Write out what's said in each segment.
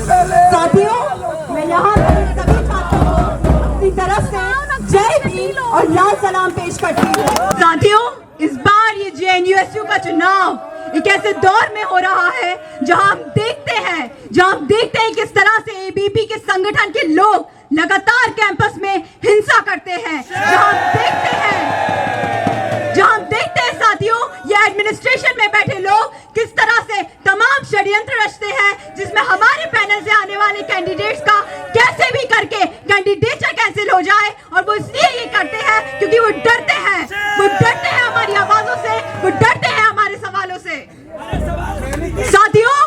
साथियों, मैं यहाँ पर सभी छात्रों को अपनी तरफ से जय भीम और लाल सलाम पेश करती हूँ। साथियों, इस बार ये JNUSU का चुनाव एक ऐसे दौर में हो रहा है जहां हम देखते हैं किस तरह से ABP के संगठन के लोग लगातार कैंपस में हिंसा करते हैं, जहां हम देखते हैं साथियों, ये एडमिनिस्ट्रेशन में बैठे लोग किस तरह से तमाम षड्यंत्र रचते हैं, जिसमें हमारे पैनल से आने वाले कैंडिडेट्स का कैसे भी करके कैंडिडेचर कैंसिल हो जाए। और वो इसलिए ये करते हैं क्योंकि वो डरते हैं हमारी आवाजों से, वो डरते हैं हमारे सवालों से। साथियों,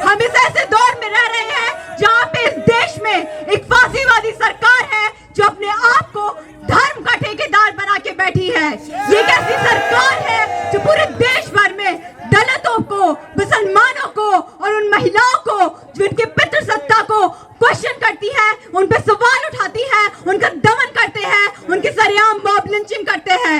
हम इस ऐसे दौर में रह रहे हैं जहां पे इस देश में एक फांसीवादी सरकार है जो अपने आप को धर्म का ठेकेदार बना के बैठी है। ये एक ऐसी सरकार है जो पूरे देश भर में दलितों को, मुसलमानों को और उन महिलाओं को जो इनके पितृसत्ता को क्वेश्चन करती है, उन पे सवाल उठाती है, उनका दमन करते हैं, उनके सरेआम मॉब लिंचिंग करते हैं।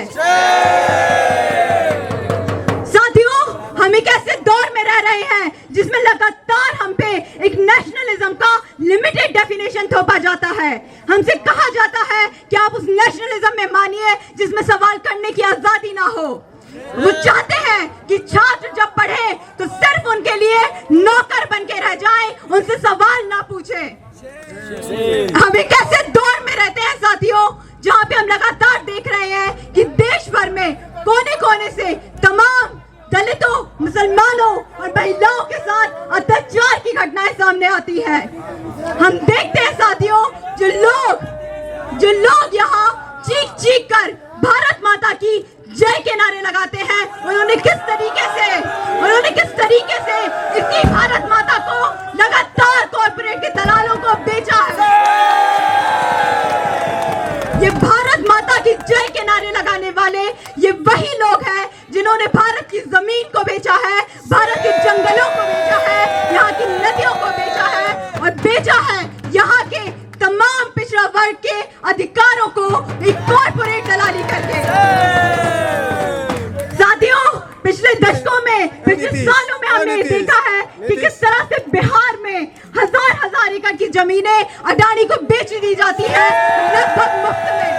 साथियों, हम एक ऐसे दौर में रह रहे हैं जिसमें लगातार हम पे एक नेशनलिज्म का लिमिटेड डेफिनेशन थोपा जाता है। हमसे कहा जाता है कि आप उस नेशनलिज्म में मानिए जिसमें सवाल करने की आजादी ना हो। वो चाहते हैं कि छात्र जब पढ़े तो सिर्फ उनके लिए नौकर बन के रह जाए, उनसे सवाल ना पूछे। हम एक ऐसे दौर में रहते हैं साथियों जहां पे हम लगातार देख रहे हैं कि देश भर में कोने कोने से तमाम दलितों, मुसलमानों और महिलाओं के साथ अत्याचार की घटनाएं सामने आती है। हम देखते हैं साथियों, जो लोग यहाँ चीख कर भारत माता की जय के नारे लगाते हैं, उन्होंने किस तरीके से इसी भारत माता को लगातार कॉर्पोरेट के दलालों को बेचा है। ये भारत माता की जय के नारे लगाने वाले ये वही लोग हैं जिन्होंने भारत की जमीन को बेचा है, भारत के जंगलों को बेचा है, यहाँ की नदियों को बेचा है और बेचा है यहाँ के तमाम पिछड़ा वर्ग के अधिकारों को एक कॉर्पोरेट दलाली करके। साथियों, पिछले दशकों में, पिछले सालों में हमने देखा है कि किस तरह से बिहार में हजार एकड़ की जमीनें अडानी को बेच दी जाती है लगभग मुफ्त में।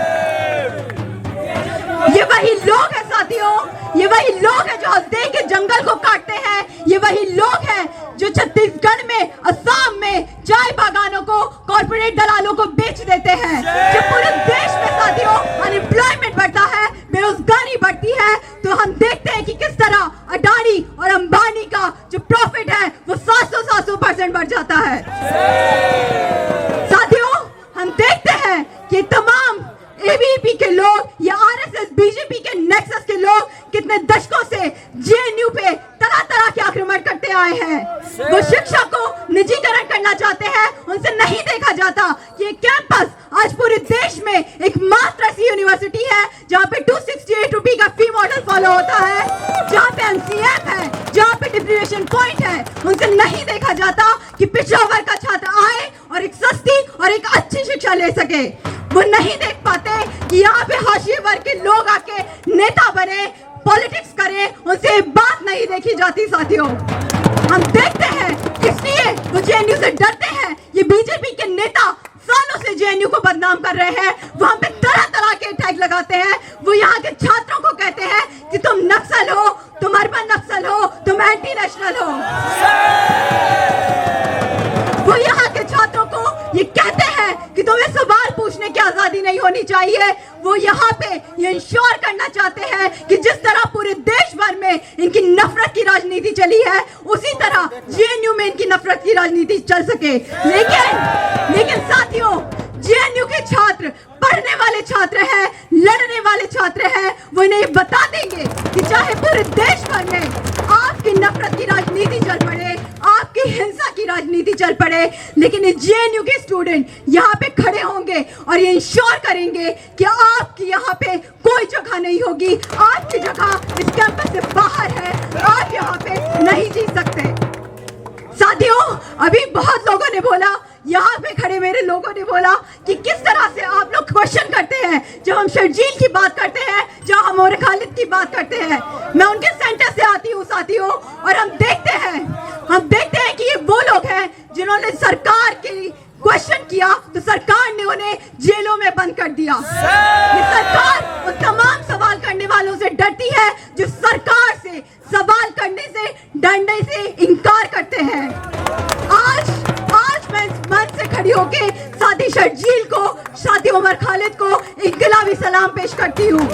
ये वही लोग हैं साथियों, ये वही लोग हैं जो हल्दे के जंगल को काटते हैं, ये वही लोग हैं जो छत्तीसगढ़ में, असम में चाय बागानों को कॉर्पोरेट दलालों को बेच देते हैं। जब पूरे देश में साथियों अनएम्प्लॉयमेंट बढ़ता है, बेरोजगारी बढ़ती है, तो हम देखते हैं कि किस तरह अडानी और अंबानी का जो प्रॉफिट है वो 700% बढ़ जाता है। साथियों, हम देखते हैं कि तमाम ABP के लोग या RSS BJP के नेक्सस के लोग कितने दशकों से JNU पे तरह के आक्रमण करते आए हैं। वो शिक्षा को निजीकरण करना चाहते हैं, उनसे नहीं देखा जाता कि ये कैंपस आज पूरे देश में एकमात्र ऐसी यूनिवर्सिटी है जहाँ पे 268 रुपए का फी मॉडल फॉलो होता है, जहाँ पे MCM है, जहाँ पे डिप्रीवेशन पॉइंट है। उनसे नहीं देखा जाता कि पिछड़ा वर्ग का छात्र आए और एक सस्ती और एक अच्छी शिक्षा ले सके। वो नहीं देख पाते कि यहाँ पे हाशिए वर्ग के लोग आके नेता बने, पॉलिटिक्स करें, उनसे बात नहीं देखी जाती। साथियों, हम देखते हैं इसलिए वो JNU से डरते हैं। ये BJP के नेता सालों से JNU को बदनाम कर रहे हैं, वहां पे तरह के टैग लगाते हैं। वो यहाँ के छात्रों को कहते हैं कि तुम नक्सल हो, तुम अर्बन नक्सल हो, तुम एंटी नेशनल हो। वो यहाँ के छात्रों को ये कहते हैं कि तुम्हें सवाल पूछने की आजादी नहीं होनी चाहिए। वो यहाँ पे ये इंश्योर करना चाहते हैं कि जिस तरह पूरे देश भर में इनकी नफरत की राजनीति चली है, उसी तरह JNU में इनकी नफरत की राजनीति चल सके। लेकिन साथियों, JNU के छात्र पढ़ने वाले छात्र हैं, लड़ने वाले छात्र हैं। वो इन्हें बता देंगे कि चाहे पूरे देश भर में आपकी नफरत की राजनीति चल पड़े, आपकी हिंसा की राजनीति चल पड़े, लेकिन ये JNU के स्टूडेंट यहाँ पे खड़े होंगे और ये इंश्योर करेंगे कि आपकी यहाँ पे कोई जगह नहीं होगी, आपकी जगह इस कैंपस से बाहर है, आप यहाँ पे नहीं जी सकते। साथियों, अभी बहुत लोगों ने बोला, यहाँ पे खड़े मेरे लोगों ने बोला कि किस तरह से आप लोग क्वेश्चन करते हैं जब हम शर्जील की बात करते हैं, जब हम और खालिद की बात करते हैं। मैं उनके सेंटर से आती हूँ साथियों, और हम देखते हैं कि ये वो लोग हैं जिन्होंने सरकार की क्वेश्चन किया तो सरकार ने उन्हें जेलों में बंद कर दिया। ये सरकार उन तमाम सवाल करने वालों से डरती है जो सरकार से सवाल करने से डरने से इनकार करते हैं। आज मैं इस मंच से खड़ी होके साथी शर्जील को, साथी उमर खालिद को इनकलाबी सलाम पेश करती हूँ।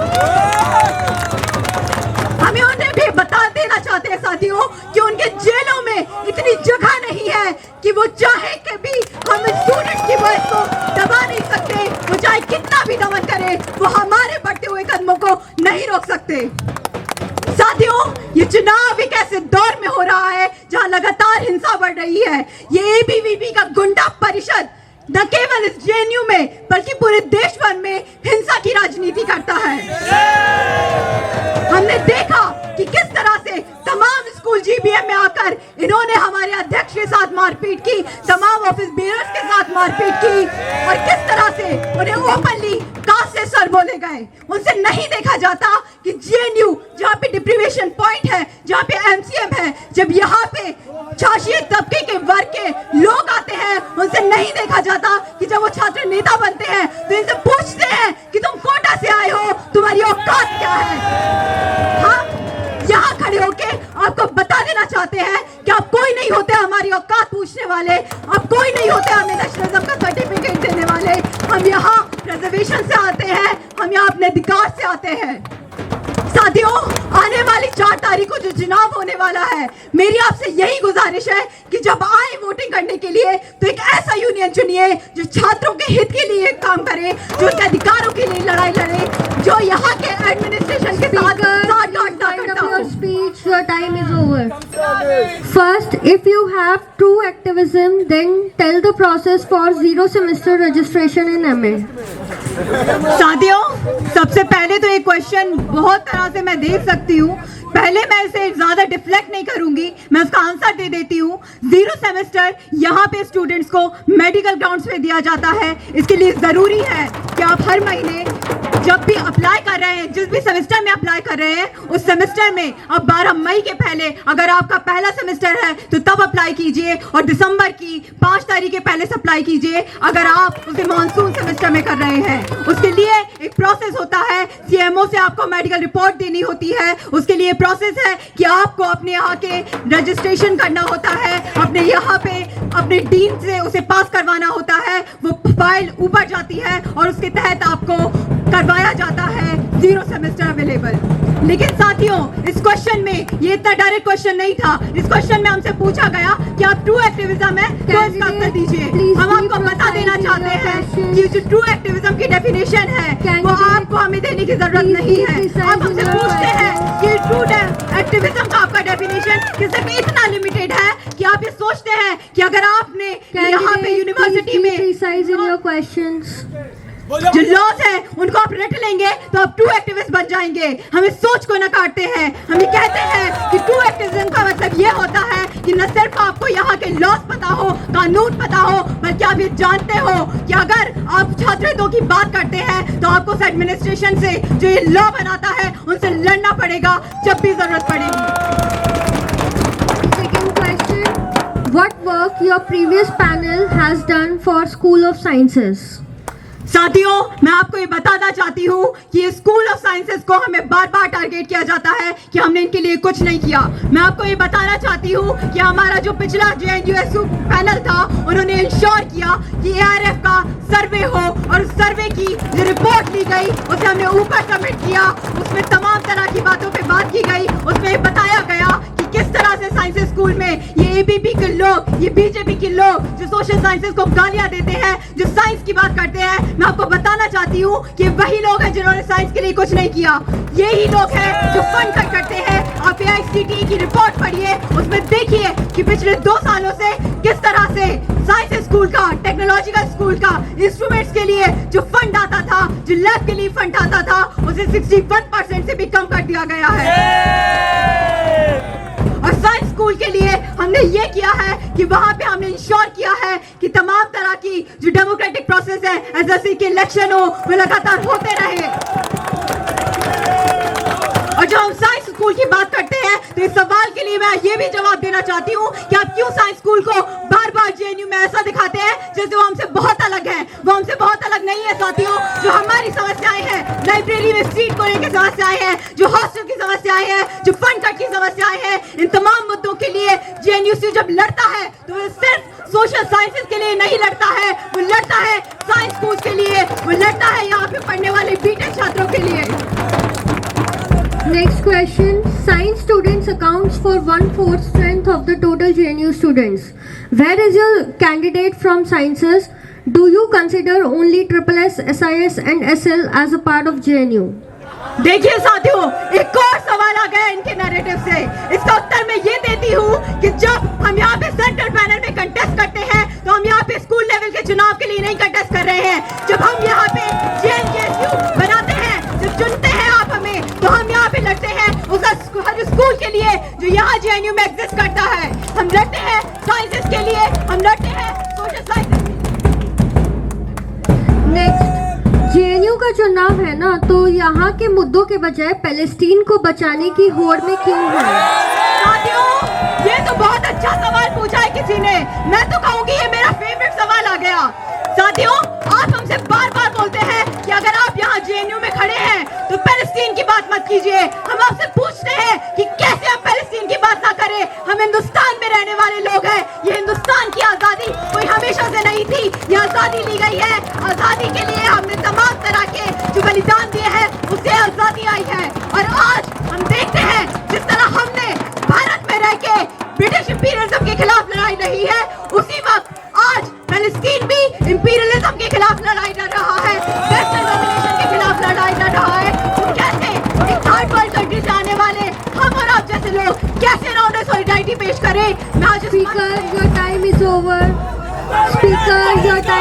हमें उन्हें भी बता देना चाहते हैं साथियों कि उनके जेलों में इतनी जगह नहीं है कि वो चाहे कि भी हम स्टूडेंट्स की वॉइस को दबा नहीं सकते। वो चाहे कितना भी दमन करे, वो हमारे बढ़ते हुए कदमों को नहीं रोक सकते। साथियों, ये चुनाव एक ऐसे दौर में हो रहा है जहां लगातार हिंसा बढ़ रही है। ये एबीवीपी का गुंडा परिषद न केवल इस जेएनयू में बल्कि पूरे देश भर में हिंसा की राजनीति करता है। हमने देखा कि किस तरह से तमाम स्कूल जीबीएम में आकर इन्होंने हमारे अध्यक्ष के साथ मारपीट की, तमाम ऑफिस बेयर्स के साथ मारपीट की और किस तरह से उन्हें ओपनली कास्ट से सर बोले गए। उनसे नहीं देखा जाता कि जेएनयू जहाँ पे डिप्रीवेशन पॉइंट है, जहाँ पे एमसीएम है, जब यहाँ पे छाछिए तबके के वर्ग के लोग आते हैं, उनसे नहीं देखा जाता कि जब वो छात्र नेता बनते हैं तो इनसे पूछते हैं कि तुम कोटा से आए हो, तुम्हारी औकात क्या है। हम यहाँ खड़े होके आपको बता देना चाहते हैं कि आप कोई नहीं होते हमारी औकात पूछने वाले, आप कोई नहीं होते हमें नेशनलिज्म का सर्टिफिकेट देने वाले। हम यहाँ रिजर्वेशन से आते हैं, हम यहाँ अपने अधिकार से आते हैं। साथियों, आने वाली 4 तारीख को जो चुनाव होने वाला है, मेरी आपसे यही गुजारिश है कि जब आए वोटिंग करने के लिए तो एक ऐसा यूनियन चुनिए जो छात्रों के हित के लिए काम करे, जो उनके अधिकारों के लिए लड़ाई लड़े, जो यहाँ के एडमिनिस्ट्रेशन के साथ your speech, your time is over. First, if you have true activism, then tell the process for 0 semester registration in MA. साथियों, सबसे पहले तो ये क्वेश्चन बहुत तरह से मैं देख सकती हूँ। पहले मैं इसे ज्यादा डिफ्लेक्ट नहीं करूंगी, मैं उसका आंसर दे देती हूँ। 0 सेमेस्टर यहाँ पे स्टूडेंट्स को मेडिकल ग्राउंड्स पे दिया जाता है। इसके लिए जरूरी है कि आप हर महीने जब भी अप्लाई कर रहे हैं, जिस भी सेमेस्टर में अप्लाई कर रहे हैं, उस सेमेस्टर में आप 12 मई के पहले, अगर आपका पहला सेमेस्टर है तो तब अप्लाई कीजिए और दिसंबर की 5 तारीख के पहले से अप्लाई कीजिए अगर आप उसे मानसून सेमेस्टर में कर रहे हैं। उसके लिए एक प्रोसेस होता है, सीएमओ से आपको मेडिकल रिपोर्ट देनी होती है। उसके लिए प्रोसेस है कि आपको अपने यहाँ के रजिस्ट्रेशन करना होता है, अपने यहाँ पे अपने डीन से उसे पास करवाना होता है। वो फाइल ऊपर जाती है और उसके तहत आपको करवाया जाता है 0 सेमेस्टर अवेलेबल। लेकिन साथियों, इस क्वेश्चन में ये इतना डायरेक्ट क्वेश्चन नहीं था। इस क्वेश्चन में हमसे पूछा गया कि आप ट्रू एक्टिविज्म है तो इसका उत्तर दीजिए। हम आपको बता देना चाहते हैं कि जो ट्रू एक्टिविज्म की डेफिनेशन है वो आपको हमें देने की जरूरत नहीं है। आप हमसे पूछते हैं कि ट्रू एक्टिविज्म का आपका डेफिनेशन सिर्फ इतना लिमिटेड है कि आप ये सोचते हैं कि अगर आपने यहाँ पे यूनिवर्सिटी में जो लॉज है उनको आप रट लेंगे तो आप ट्रू एक्टिविस्ट बन जाएंगे। हम इस सोच को नकारते हैं। हम ये कहते हैं कि ट्रू एक्टिविज्म का मतलब ये होता है कि न सिर्फ आपको यहाँ के लॉज पता हो, कानून पता हो, बल्कि आप ये जानते हो कि अगर आप छात्र हितों की बात करते हैं तो आपको उस एडमिनिस्ट्रेशन से जो ये लॉ बनाता है उनसे लड़ना पड़ेगा जब भी जरूरत पड़ेगी। Second question, what work your previous panel has done for School of Sciences? साथियों, मैं आपको ये बताना चाहती हूँ कि स्कूल ऑफ साइंसेस को हमें बार बार टारगेट किया जाता है कि हमने इनके लिए कुछ नहीं किया। मैं आपको ये बताना चाहती हूँ कि हमारा जो पिछला जेएनयूएसयू पैनल था, उन्होंने इंश्योर किया कि एआरएफ का सर्वे हो और उस सर्वे की जो रिपोर्ट ली गई उसे हमने ऊपर सबमिट किया। उसमें तमाम तरह की बातों पे बात की गई। उसमें बताया गया कि किस तरह से साइंस स्कूल में ये एबीपी के लोग, ये बीजेपी के लोग जो सोशल साइंसेस को गालियां देते हैं, जो साइंस की बात करते हैं, मैं आपको बताना चाहती हूँ कि वही लोग हैं जिन्होंने साइंस के लिए कुछ नहीं किया। यही लोग हैं जो फंड कट करते हैं। आप एआईसीटीई की रिपोर्ट पढ़िए, उसमें देखिए कि पिछले 2 सालों से किस तरह से साइंस स्कूल का, टेक्नोलॉजिकल स्कूल का इंस्ट्रूमेंट्स के लिए जो फंड आता था, जो लैब के लिए फंड आता था, उसे 61% से भी कम कर दिया गया है। और साइंस स्कूल के लिए हमने ये किया है कि वहां पे हमने इंश्योर किया है कि तमाम तरह की जो डेमोक्रेटिक प्रोसेस है, एसएससी के इलेक्शन हो, वो लगातार होते रहे। और जब हम साइंस स्कूल की बात करते हैं तो इस सवाल के लिए मैं ये भी जवाब देना चाहती हूँ कि आप क्यों साइंस स्कूल को बार बार जेएनयू में ऐसा दिखाते हैं जैसे वो हमसे बहुत अलग है। वो हमसे बहुत अलग नहीं है साथियों। जो हमारी समस्याएं हैं, लाइब्रेरी में सीट को लेकर समस्याएं हैं, जो हॉस्टल की समस्याएं हैं, जो फंड कट की समस्याएं हैं, इन तमाम मुद्दों के लिए जेएनयू जब लड़ता है तो वो सिर्फ सोशल साइंसेज के लिए नहीं लड़ता है, वो लड़ता है साइंस स्कूल के लिए, वो लड़ता है यहाँ पे पढ़ने वाले बीटेक छात्रों के लिए। Next question. Science students accounts for 1/4 strength of the total JNU students. Where is your candidate from sciences? Do you consider only SSS, SIS and SL as a part of JNU? देखिए साथियों, एक और सवाल आ गया इनके narrative से। इसका उत्तर मैं ये देती हूँ कि जब हम यहाँ पे सेंट्रल पैनल में कंटेस्ट करते हैं तो हम यहाँ पे स्कूल लेवल के चुनाव के लिए नहीं कंटेस्ट कर रहे हैं। जब हम यहाँ पे JNU बनाते हैं, जब चुनते हैं आप हमें, तो हम यहाँ पे लड़ते हैं उस हर स्कूल के लिए जो यहाँ JNU में एग्जिस्ट करता है। हम लड़ते हैं साइंसेस के लिए, हम लड़ते हैं सोशल साइंसेस। नेक्स्ट, जेएनयू का चुनाव है ना, तो यहाँ के मुद्दों के बजाय पैलेस्टीन को बचाने की होड़ में क्यों है? साथियों, ये तो बहुत अच्छा सवाल पूछा है किसी ने। मैं तो कहूंगी ये मेरा फेवरेट सवाल आ गया। साथियों, आप हमसे बार बार बोलते हैं कि अगर आप यहाँ जेएनयू में खड़े हैं तो पैलेस्टीन की बात मत कीजिए। हम आपसे पूछते हैं कि कैसे हम पैलेस्टीन की बात ना करें। हम हिंदुस्तान में रहने वाले लोग हैं। ये हिंदुस्तान की आजादी कोई हमेशा से नहीं थी, ये आजादी ली गई है। आजादी के लिए हमने तमाम तरह के जो बलिदान दिए हैं, उससे आजादी आई है। और आज हम देखते हैं जिस तरह हमने भारत में रह के ब्रिटिश इंपीरियलिज्म के खिलाफ लड़ाई लड़ी है, उसी वक्त आज पैलेस्टीन भी इंपीरियलिज्म के खिलाफ लड़ाई लड़ रहा है, वेस्टर्न डोमिनेशन के खिलाफ लड़ाई लड़ रहा है। तो कैसे एक थर्ड वर्ल्ड कंट्री से आने वाले हम और आप जैसे लोग कैसे राउंड सॉलिडारिटी पेश करें? मैं आज Speaker, your time is over. Speaker, your time